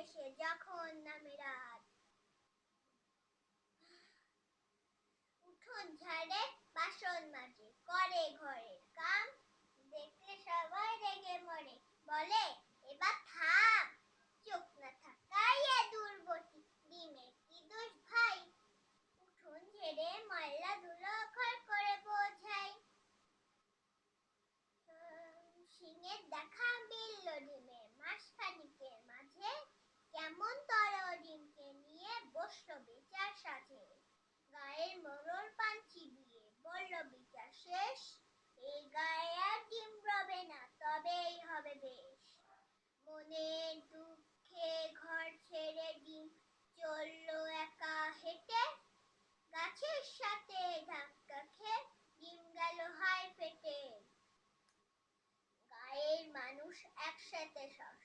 এসে যখন নামে রাত, উঠোন ঝাড়ে, বাসন মাজে, করে ঘরের কাম, দেখলে সবাই রেগে মরে, বলে এবার থাম, চোখ না থাকাই এ দুর্গতি, ডিমের কি দোষ ভাই, উঠোন ঝেড়ে ময়লা ধুলো ঘর করে বোঝাই। সিংহের দেখা মিলল ডিমে, মাস খানিকের মাঝে, কেমন তর ডিমকে নিয়ে বসলো বিচার সাজে। গায়ের মোড়ল পান চিবিয়ে বলল বিচার শেষ, এই গায়ে আর ডিম রবে না, তবেই হবে বেশ। মনের দুঃখে ঘর ছেড়ে ডিম চললো একা হেঁটে, গাছের সাথে ধাক্কা খেয়ে ডিম গেল হাই ফেটে। গায়ের মানুষ একসাথে সব